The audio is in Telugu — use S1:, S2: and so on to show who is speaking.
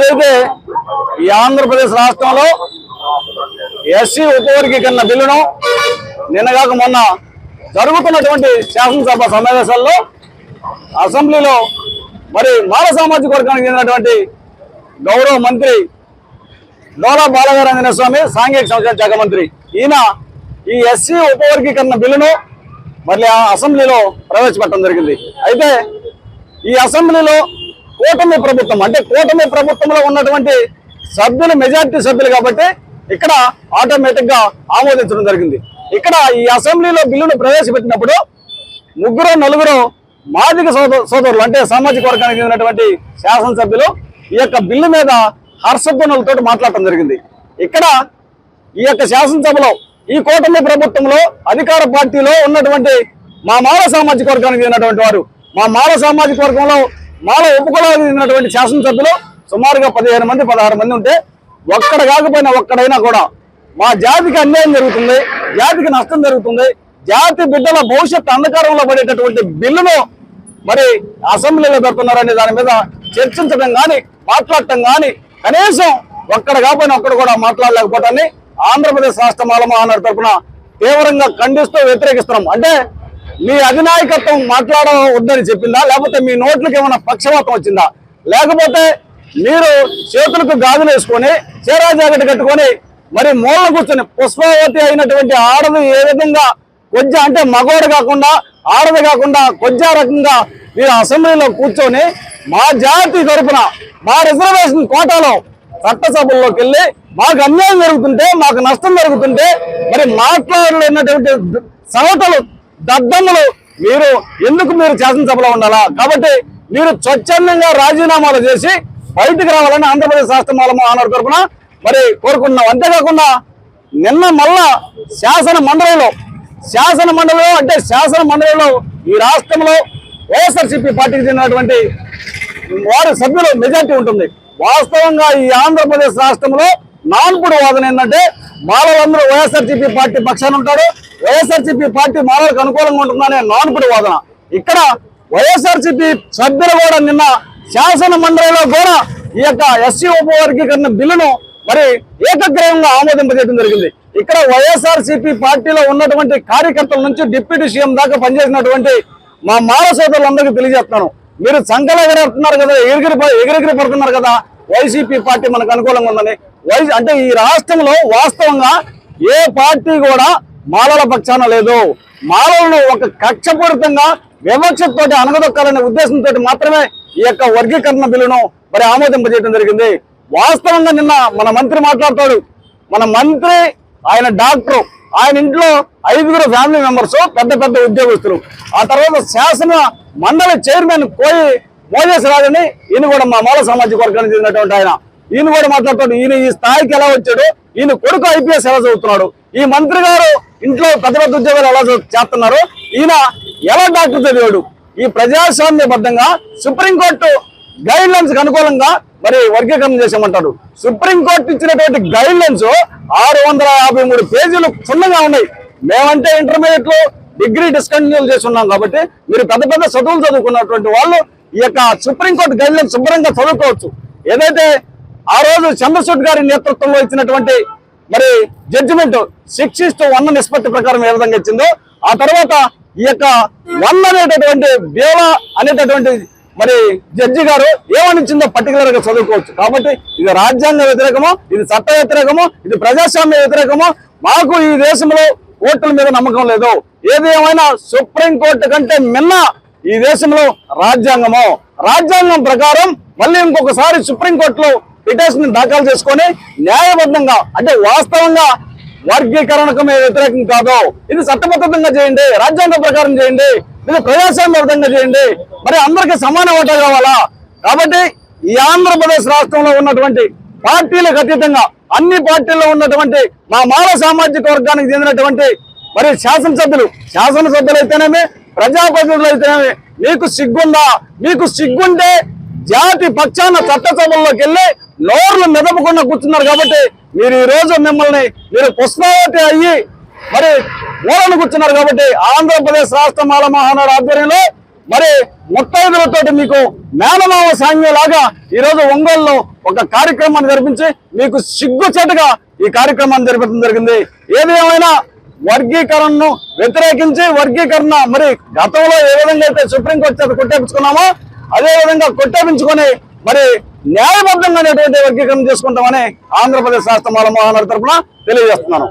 S1: ఏదైతే ఈ ఆంధ్రప్రదేశ్ రాష్ట్రంలో ఎస్సీ ఉపవర్గీకరణ బిల్లును నిన్నగాక మొన్న జరుగుతున్నటువంటి శాసనసభ సమావేశాల్లో అసెంబ్లీలో మరి మాల సామాజిక వర్గానికి చెందినటువంటి గౌరవ మంత్రి డోలా బాలవీరాంజనేయ స్వామి సాంఘిక సంక్షేమ శాఖ మంత్రి ఈయన ఈ ఎస్సీ ఉపవర్గీకరణ బిల్లును మళ్ళీ అసెంబ్లీలో ప్రవేశపెట్టడం జరిగింది. అయితే ఈ అసెంబ్లీలో కూటమి ప్రభుత్వం అంటే కూటమి ప్రభుత్వంలో ఉన్నటువంటి సభ్యులు మెజారిటీ సభ్యులు కాబట్టి ఇక్కడ ఆటోమేటిక్ గా ఆమోదించడం జరిగింది. ఇక్కడ ఈ అసెంబ్లీలో బిల్లును ప్రవేశపెట్టినప్పుడు నలుగురు మాదిగ సోదరులు అంటే సామాజిక వర్గానికి చెందినటువంటి శాసనసభ్యులు ఈ యొక్క బిల్లు మీద హర్షధ్వనులతో మాట్లాడటం జరిగింది. ఇక్కడ ఈ యొక్క శాసనసభలో ఈ కూటమి ప్రభుత్వంలో అధికార పార్టీలో ఉన్నటువంటి మా మాల సామాజిక వర్గానికి చెందినటువంటి వారు మా మాల సామాజిక వర్గంలో మాల ఉపకులానికి చెందినటువంటి శాసనసభ్యులు సుమారుగా 15 మంది 16 మంది ఉంటే ఒక్కడ కాకపోయినా ఒక్కడైనా కూడా మా జాతికి అన్యాయం జరుగుతుంది, జాతికి నష్టం జరుగుతుంది, జాతి బిడ్డల భవిష్యత్తు అంధకారంలో పడేటటువంటి బిల్లును మరి అసెంబ్లీలో పెడుతున్నారనే దాని మీద చర్చించడం కానీ మాట్లాడటం కానీ కనీసం ఒక్కడ కాకపోయినా ఒక్కడ కూడా మాట్లాడలేకపోవటాన్ని ఆంధ్రప్రదేశ్ రాష్ట్ర మాల మహానాడు తరఫున తీవ్రంగా ఖండిస్తూ వ్యతిరేకిస్తున్నాం. అంటే మీ అధినాయకత్వం మాట్లాడవద్దని చెప్పిందా, లేకపోతే మీ నోట్లకు ఏమైనా పక్షవాతం వచ్చిందా, లేకపోతే మీరు చేతులకు గాజులు వేసుకొని చీరా జాకెట్ కట్టుకొని మరి మూల కూర్చొని పుష్పవతి అయినటువంటి ఆడది ఏ విధంగా కొజ్జా అంటే మగోడు కాకుండా ఆడది కాకుండా కొజ్జా రకంగా మీరు అసెంబ్లీలో కూర్చొని మా జాతి తరఫున మా రిజర్వేషన్ కోటాలో చట్టసభల్లోకి వెళ్ళి మాకు అన్యాయం జరుగుతుంటే మాకు నష్టం జరుగుతుంటే మరి మాట్లాడలేనటువంటి సవతలు దద్దమ్మలు మీరు ఎందుకు మీరు శాసనసభలో ఉండాలా? కాబట్టి మీరు స్వచ్ఛందంగా రాజీనామాలు చేసి బయటకు రావాలని ఆంధ్రప్రదేశ్ రాష్ట్ర మాల మహానాడు తరఫున మరి కోరుకుంటున్నాం. అంతేకాకుండా నిన్న మళ్ళా శాసన మండలిలో అంటే శాసన మండలిలో ఈ రాష్ట్రంలో వైఎస్ఆర్సీపీ పార్టీకి చెందినటువంటి వారి సభ్యులు మెజార్టీ ఉంటుంది. వాస్తవంగా ఈ ఆంధ్రప్రదేశ్ రాష్ట్రంలో నాన్పుడు వాదన ఏంటంటే మాలలందరూ వైఎస్ఆర్సీపీ పార్టీ పక్షాన ఉంటారు, వైఎస్ఆర్సీపీ పార్టీ మాలలకు అనుకూలంగా ఉంటుందనే నాన్పుడు వాదన. ఇక్కడ వైఎస్ఆర్సీపీ సభ్యులు కూడా నిన్న శాసన మండలిలో కూడా ఈ యొక్క ఎస్సీ ఉపవర్గీకరణ బిల్లును మరి ఏకగ్రీవంగా ఆమోదింపజేయడం జరిగింది. ఇక్కడ వైఎస్ఆర్సీపీ పార్టీలో ఉన్నటువంటి కార్యకర్తల నుంచి డిప్యూటీ సీఎం దాకా పనిచేసినటువంటి మా మాల సోదరులందరికీ తెలియజేస్తున్నాను, మీరు సంకలు ఎగరేస్తున్నారు కదా, ఎగిరెగిరి పడుతున్నారు కదా వైసీపీ పార్టీ మనకు అనుకూలంగా ఉందని. అంటే ఈ రాష్ట్రంలో వాస్తవంగా ఏ పార్టీ కూడా మాలల పక్షాన లేదు. మాలలను ఒక కక్షపూరితంగా వివక్షతో అనగదొక్కాలనే ఉద్దేశంతో మాత్రమే ఈ యొక్క వర్గీకరణ బిల్లును మరి ఆమోదింపజేయడం జరిగింది. వాస్తవంగా నిన్న మన మంత్రి మాట్లాడతాడు, మన మంత్రి ఆయన డాక్టరు, ఆయన ఇంట్లో 5 ఫ్యామిలీ మెంబర్స్ పెద్ద పెద్ద ఉద్యోగస్తులు, ఆ తర్వాత శాసన మండలి చైర్మన్ కోయి మోజేస్ రాజని ఈయన కూడా మా మాల సామాజిక వర్గానికి చెందినటువంటి ఈయన కూడా మాట్లాడతాడు. ఈయన ఈ స్థాయికి ఎలా వచ్చాడు, ఈయన కొడుకు ఐపీఎస్ ఎలా చదువుతున్నాడు, ఈ మంత్రి గారు ఇంట్లో పెద్ద పెద్ద ఉద్యోగాలు ఎలా చేస్తున్నారు, ఈయన ఎలా డాక్టర్ చదివాడు. ఈ ప్రజాస్వామ్యబద్ధంగా సుప్రీంకోర్టు గైడ్ లైన్స్ కి అనుకూలంగా మరి వర్గీకరణ చేసామంటాడు. సుప్రీంకోర్టు ఇచ్చినటువంటి గైడ్ లైన్స్ 653 పేజీలు క్షుణ్ణంగా ఉన్నాయి. మేమంటే ఇంటర్మీడియట్ లో డిగ్రీ డిస్కంటిన్యూ చేసి ఉన్నాం కాబట్టి మీరు పెద్ద పెద్ద చదువులు చదువుకున్నటువంటి వాళ్ళు ఈ యొక్క సుప్రీంకోర్టు గైడ్ లైన్స్ శుభ్రంగా చదువుకోవచ్చు. ఏదైతే ఆ రోజు చంద్రచూడ్ గారి నేతృత్వంలో ఇచ్చినటువంటి మరి జడ్జిమెంట్ 6:1 నిష్పత్తి ప్రకారం ఏ విధంగా ఇచ్చిందో, ఆ తర్వాత ఈ యొక్క 1 అనేటటువంటి బేలా అనేటటువంటి మరి జడ్జి గారు ఏమనిచ్చిందో పర్టికులర్ గా చదువుకోవచ్చు. కాబట్టి ఇది రాజ్యాంగ వ్యతిరేకమో, ఇది చట్ట వ్యతిరేకమో, ఇది ప్రజాస్వామ్య వ్యతిరేకమో, మాకు ఈ దేశంలో కోర్టుల మీద నమ్మకం లేదు. ఏది ఏమైనా సుప్రీంకోర్టు కంటే మిన్న ఈ దేశంలో రాజ్యాంగం ప్రకారం మళ్ళీ ఇంకొకసారి సుప్రీంకోర్టులో పిటిషన్ దాఖలు చేసుకొని న్యాయబద్ధంగా అంటే వాస్తవంగా వర్గీకరణకు వ్యతిరేకం కాదు, ఇది చట్టబద్ధంగా చేయండి, రాజ్యాంగ ప్రకారం చేయండి, ఇది ప్రజాస్వామ్యబద్ధంగా చేయండి, మరి అందరికీ సమాన ఓటు కావాలా. కాబట్టి ఈ ఆంధ్రప్రదేశ్ రాష్ట్రంలో ఉన్నటువంటి పార్టీలకు అతీతంగా అన్ని పార్టీల్లో ఉన్నటువంటి మా మాల సామాజిక వర్గానికి చెందినటువంటి మరి శాసనసభ్యులు అయితేనేమి ప్రజాప్రతినిధులు అయితేనేమి మీకు సిగ్గుందా? మీకు సిగ్గుంటే జాతి పక్షాన చట్టసభల్లోకి వెళ్ళి నోర్లు మెదపకుండా కూర్చున్నారు. కాబట్టి మీరు ఈ రోజు మీరు పుష్పవతి అయ్యి మరి మూలను కూర్చున్నారు. కాబట్టి ఆంధ్రప్రదేశ్ రాష్ట్ర మాల మహానాడు ఆధ్వర్యంలో మరి ముత్తైదులతోటి మీకు మేనమావ సాంగ్యలాగా ఈరోజు ఒంగోలులో ఒక కార్యక్రమాన్ని జరిపించి మీకు సిగ్గుచేటుగా ఈ కార్యక్రమాన్ని జరిపించడం జరిగింది. ఏది ఏమైనా వర్గీకరణను వ్యతిరేకించి వర్గీకరణ మరి గతంలో ఏ విధంగా అయితే సుప్రీంకోర్టు చేత కొట్టేపించుకున్నామో అదే విధంగా కొట్టేపించుకొని మరి న్యాయబద్ధంగా వర్గీకరణ చేసుకుంటామని ఆంధ్రప్రదేశ్ రాష్ట్ర మాల మహానాడు తరఫున తెలియజేస్తున్నాను.